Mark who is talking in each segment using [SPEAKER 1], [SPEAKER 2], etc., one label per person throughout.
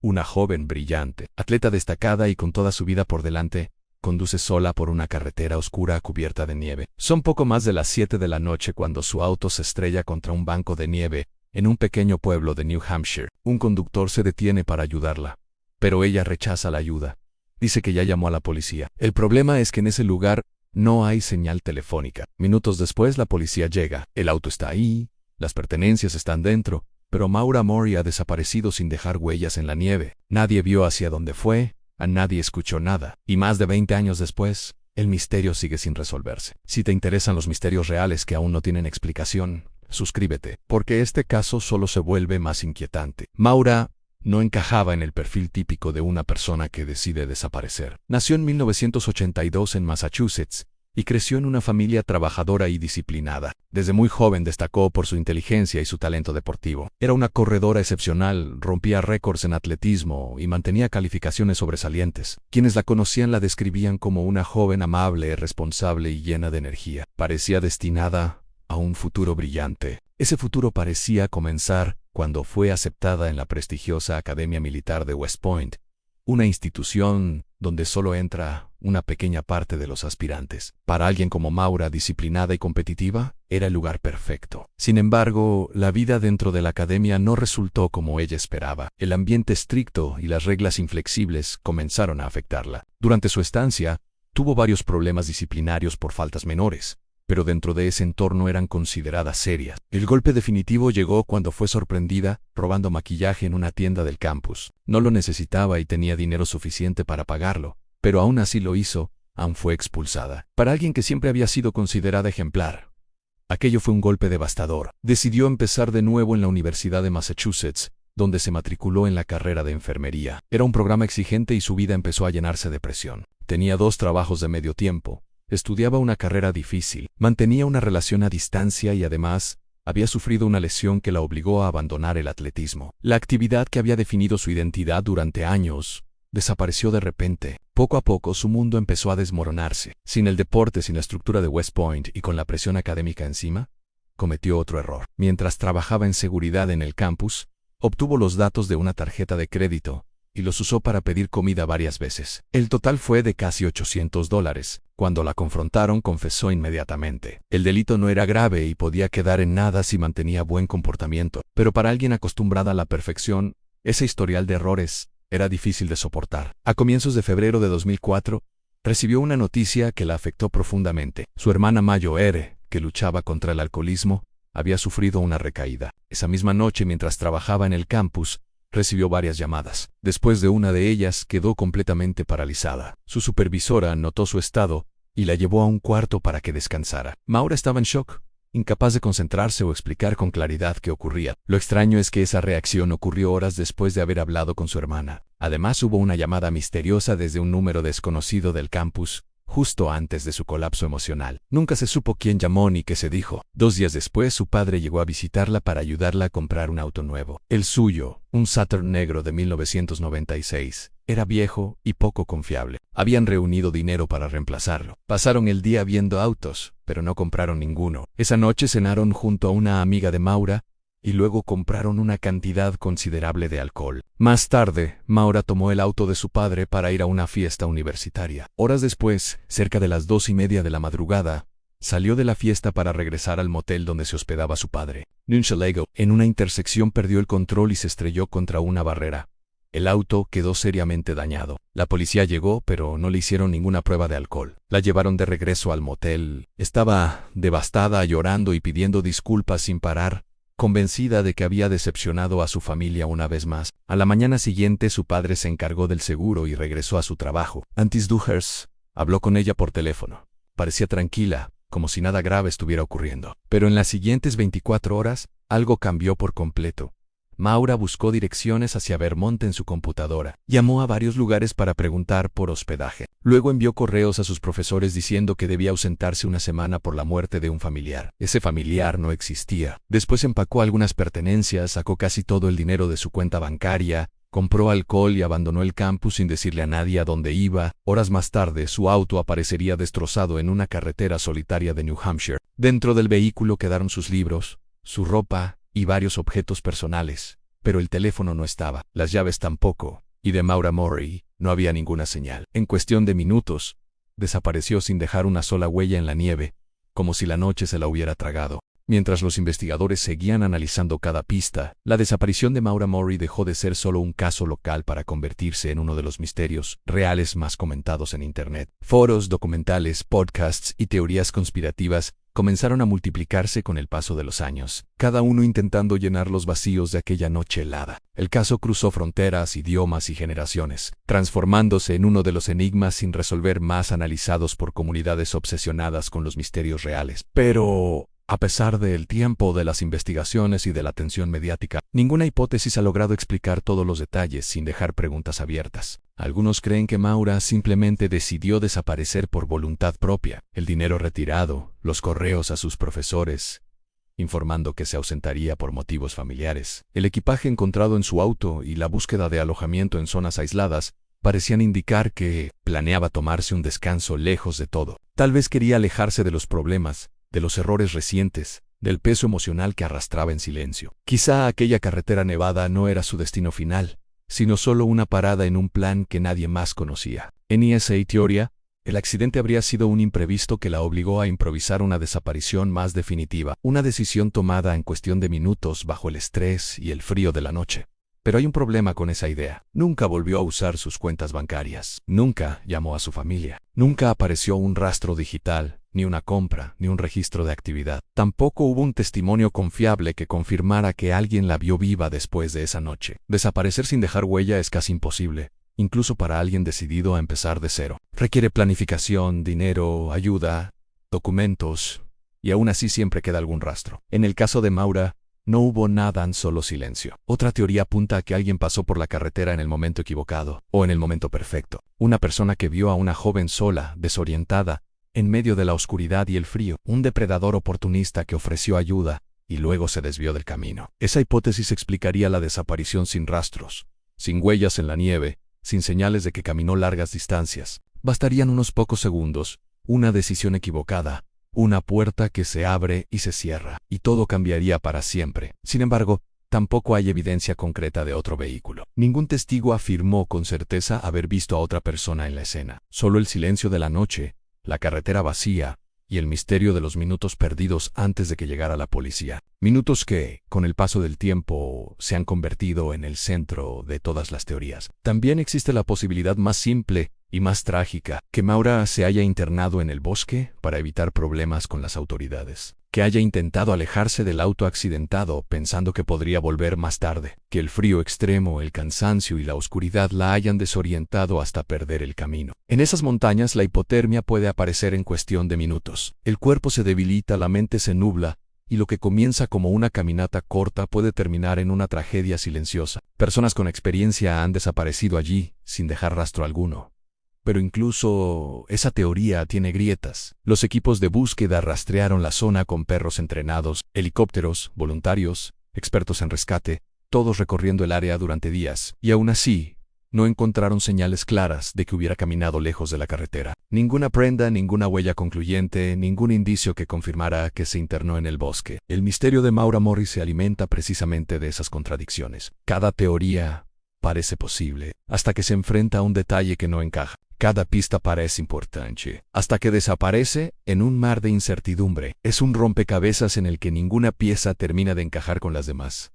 [SPEAKER 1] una joven brillante, atleta destacada y con toda su vida por delante, conduce sola por una carretera oscura cubierta de nieve. Son poco más de las 7 de la noche cuando su auto se estrella contra un banco de nieve en un pequeño pueblo de New Hampshire. Un conductor se detiene para ayudarla, pero ella rechaza la ayuda. Dice que ya llamó a la policía. El problema es que en ese lugar no hay señal telefónica. Minutos después la policía llega. El auto está ahí, las pertenencias están dentro, pero Maura Mori ha desaparecido sin dejar huellas en la nieve. Nadie vio hacia dónde fue, a nadie escuchó nada. Y más de 20 años después, el misterio sigue sin resolverse. Si te interesan los misterios reales que aún no tienen explicación, suscríbete, porque este caso solo se vuelve más inquietante. Maura no encajaba en el perfil típico de una persona que decide desaparecer. Nació en 1982 en Massachusetts y creció en una familia trabajadora y disciplinada. Desde muy joven destacó por su inteligencia y su talento deportivo. Era una corredora excepcional, rompía récords en atletismo y mantenía calificaciones sobresalientes. Quienes la conocían la describían como una joven amable, responsable y llena de energía. Parecía destinada a un futuro brillante. Ese futuro parecía comenzar cuando fue aceptada en la prestigiosa Academia Militar de West Point, una institución donde solo entra una pequeña parte de los aspirantes. Para alguien como Maura, disciplinada y competitiva, era el lugar perfecto. Sin embargo, la vida dentro de la academia no resultó como ella esperaba. El ambiente estricto y las reglas inflexibles comenzaron a afectarla. Durante su estancia, tuvo varios problemas disciplinarios por faltas menores, pero dentro de ese entorno eran consideradas serias. El golpe definitivo llegó cuando fue sorprendida robando maquillaje en una tienda del campus. No lo necesitaba y tenía dinero suficiente para pagarlo, pero aún así lo hizo, aún fue expulsada. Para alguien que siempre había sido considerada ejemplar, aquello fue un golpe devastador. Decidió empezar de nuevo en la Universidad de Massachusetts, donde se matriculó en la carrera de enfermería. Era un programa exigente y su vida empezó a llenarse de presión. Tenía 2 trabajos de medio tiempo. Estudiaba una carrera difícil, mantenía una relación a distancia y además había sufrido una lesión que la obligó a abandonar el atletismo. La actividad que había definido su identidad durante años desapareció de repente. Poco a poco su mundo empezó a desmoronarse. Sin el deporte, sin la estructura de West Point y con la presión académica encima, cometió otro error. Mientras trabajaba en seguridad en el campus, obtuvo los datos de una tarjeta de crédito y los usó para pedir comida varias veces. El total fue de casi $800. Cuando la confrontaron, confesó inmediatamente. El delito no era grave y podía quedar en nada si mantenía buen comportamiento, pero para alguien acostumbrada a la perfección, ese historial de errores era difícil de soportar. A comienzos de febrero de 2004, recibió una noticia que la afectó profundamente. Su hermana mayor, que luchaba contra el alcoholismo, había sufrido una recaída. Esa misma noche, mientras trabajaba en el campus, recibió varias llamadas. Después de una de ellas, quedó completamente paralizada. Su supervisora notó su estado y la llevó a un cuarto para que descansara. Maura estaba en shock, incapaz de concentrarse o explicar con claridad qué ocurría. Lo extraño es que esa reacción ocurrió horas después de haber hablado con su hermana. Además, hubo una llamada misteriosa desde un número desconocido del campus, justo antes de su colapso emocional. Nunca se supo quién llamó ni qué se dijo. 2 días después, su padre llegó a visitarla para ayudarla a comprar un auto nuevo. El suyo, un Saturn negro de 1996, era viejo y poco confiable. Habían reunido dinero para reemplazarlo. Pasaron el día viendo autos, pero no compraron ninguno. Esa noche cenaron junto a una amiga de Maura y luego compraron una cantidad considerable de alcohol. Más tarde, Maura tomó el auto de su padre para ir a una fiesta universitaria. Horas después, cerca de las 2:30 de la madrugada, salió de la fiesta para regresar al motel donde se hospedaba su padre. En una intersección perdió el control y se estrelló contra una barrera. El auto quedó seriamente dañado. La policía llegó, pero no le hicieron ninguna prueba de alcohol. La llevaron de regreso al motel. Estaba devastada, llorando y pidiendo disculpas sin parar, convencida de que había decepcionado a su familia una vez más. A la mañana siguiente, su padre se encargó del seguro y regresó a su trabajo. Antis Duhers habló con ella por teléfono. Parecía tranquila, como si nada grave estuviera ocurriendo. Pero en las siguientes 24 horas, algo cambió por completo. Maura buscó direcciones hacia Vermont en su computadora. Llamó a varios lugares para preguntar por hospedaje. Luego envió correos a sus profesores diciendo que debía ausentarse una semana por la muerte de un familiar. Ese familiar no existía. Después empacó algunas pertenencias, sacó casi todo el dinero de su cuenta bancaria, compró alcohol y abandonó el campus sin decirle a nadie a dónde iba. Horas más tarde, su auto aparecería destrozado en una carretera solitaria de New Hampshire. Dentro del vehículo quedaron sus libros, su ropa y varios objetos personales. pero el teléfono no estaba, las llaves tampoco, y de Maura Murray no había ninguna señal. En cuestión de minutos, desapareció sin dejar una sola huella en la nieve, como si la noche se la hubiera tragado. Mientras los investigadores seguían analizando cada pista, la desaparición de Maura Murray dejó de ser solo un caso local para convertirse en uno de los misterios reales más comentados en Internet. Foros, documentales, podcasts y teorías conspirativas comenzaron a multiplicarse con el paso de los años, cada uno intentando llenar los vacíos de aquella noche helada. El caso cruzó fronteras, idiomas y generaciones, transformándose en uno de los enigmas sin resolver más analizados por comunidades obsesionadas con los misterios reales. Pero a pesar del tiempo, de las investigaciones y de la atención mediática, ninguna hipótesis ha logrado explicar todos los detalles sin dejar preguntas abiertas. Algunos creen que Maura simplemente decidió desaparecer por voluntad propia. El dinero retirado, los correos a sus profesores, informando que se ausentaría por motivos familiares, el equipaje encontrado en su auto y la búsqueda de alojamiento en zonas aisladas parecían indicar que planeaba tomarse un descanso lejos de todo. Tal vez quería alejarse de los problemas, de los errores recientes, del peso emocional que arrastraba en silencio. Quizá aquella carretera nevada no era su destino final, sino solo una parada en un plan que nadie más conocía. En esa teoría, el accidente habría sido un imprevisto que la obligó a improvisar una desaparición más definitiva, una decisión tomada en cuestión de minutos bajo el estrés y el frío de la noche. Pero hay un problema con esa idea. Nunca volvió a usar sus cuentas bancarias. Nunca llamó a su familia. Nunca apareció un rastro digital, ni una compra, ni un registro de actividad. Tampoco hubo un testimonio confiable que confirmara que alguien la vio viva después de esa noche. Desaparecer sin dejar huella es casi imposible, incluso para alguien decidido a empezar de cero. Requiere planificación, dinero, ayuda, documentos, y aún así siempre queda algún rastro. En el caso de Maura, no hubo nada, solo silencio. Otra teoría apunta a que alguien pasó por la carretera en el momento equivocado, o en el momento perfecto. Una persona que vio a una joven sola, desorientada, en medio de la oscuridad y el frío. Un depredador oportunista que ofreció ayuda, y luego se desvió del camino. Esa hipótesis explicaría la desaparición sin rastros, sin huellas en la nieve, sin señales de que caminó largas distancias. Bastarían unos pocos segundos, una decisión equivocada, una puerta que se abre y se cierra, y todo cambiaría para siempre. Sin embargo, tampoco hay evidencia concreta de otro vehículo. Ningún testigo afirmó con certeza haber visto a otra persona en la escena. Solo el silencio de la noche, la carretera vacía y el misterio de los minutos perdidos antes de que llegara la policía. Minutos que, con el paso del tiempo, se han convertido en el centro de todas las teorías. También existe la posibilidad más simple y más trágica, que Maura se haya internado en el bosque para evitar problemas con las autoridades, que haya intentado alejarse del auto accidentado pensando que podría volver más tarde, que el frío extremo, el cansancio y la oscuridad la hayan desorientado hasta perder el camino. En esas montañas la hipotermia puede aparecer en cuestión de minutos. El cuerpo se debilita, la mente se nubla, y lo que comienza como una caminata corta puede terminar en una tragedia silenciosa. Personas con experiencia han desaparecido allí, sin dejar rastro alguno. Pero incluso esa teoría tiene grietas. Los equipos de búsqueda rastrearon la zona con perros entrenados, helicópteros, voluntarios, expertos en rescate, todos recorriendo el área durante días, y aún así, no encontraron señales claras de que hubiera caminado lejos de la carretera. Ninguna prenda, ninguna huella concluyente, ningún indicio que confirmara que se internó en el bosque. El misterio de Maura Murray se alimenta precisamente de esas contradicciones. Cada teoría parece posible, hasta que se enfrenta a un detalle que no encaja. Cada pista parece importante, hasta que desaparece en un mar de incertidumbre. Es un rompecabezas en el que ninguna pieza termina de encajar con las demás.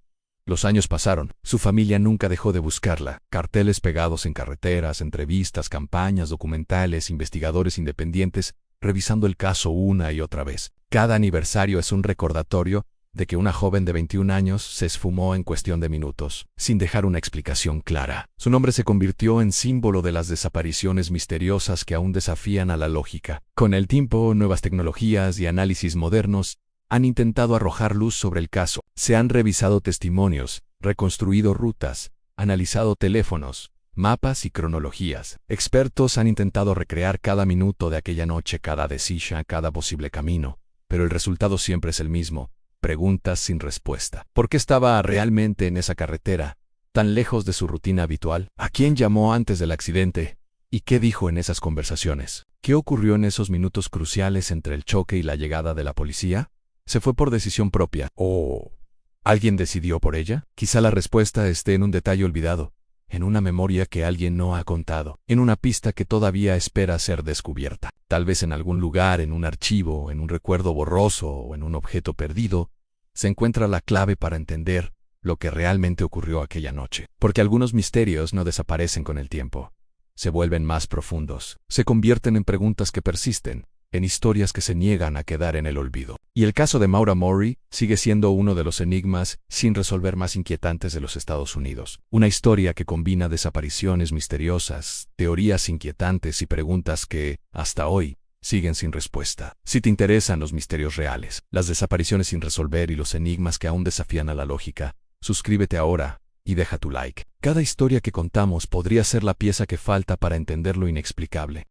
[SPEAKER 1] Los años pasaron, su familia nunca dejó de buscarla. Carteles pegados en carreteras, entrevistas, campañas, documentales, investigadores independientes, revisando el caso una y otra vez. Cada aniversario es un recordatorio de que una joven de 21 años se esfumó en cuestión de minutos, sin dejar una explicación clara. Su nombre se convirtió en símbolo de las desapariciones misteriosas que aún desafían a la lógica. Con el tiempo, nuevas tecnologías y análisis modernos han intentado arrojar luz sobre el caso. Se han revisado testimonios, reconstruido rutas, analizado teléfonos, mapas y cronologías. Expertos han intentado recrear cada minuto de aquella noche, cada decisión, cada posible camino, pero el resultado siempre es el mismo. Preguntas sin respuesta. ¿Por qué estaba realmente en esa carretera, tan lejos de su rutina habitual? ¿A quién llamó antes del accidente? ¿Y qué dijo en esas conversaciones? ¿Qué ocurrió en esos minutos cruciales entre el choque y la llegada de la policía? ¿Se fue por decisión propia? ¿O ¿Alguien decidió por ella? Quizá la respuesta esté en un detalle olvidado, en una memoria que alguien no ha contado, en una pista que todavía espera ser descubierta. Tal vez en algún lugar, en un archivo, en un recuerdo borroso o en un objeto perdido, se encuentra la clave para entender lo que realmente ocurrió aquella noche. Porque algunos misterios no desaparecen con el tiempo. Se vuelven más profundos, se convierten en preguntas que persisten, en historias que se niegan a quedar en el olvido. Y el caso de Maura Murray sigue siendo uno de los enigmas sin resolver más inquietantes de los Estados Unidos. Una historia que combina desapariciones misteriosas, teorías inquietantes y preguntas que, hasta hoy, siguen sin respuesta. Si te interesan los misterios reales, las desapariciones sin resolver y los enigmas que aún desafían a la lógica, suscríbete ahora y deja tu like. Cada historia que contamos podría ser la pieza que falta para entender lo inexplicable.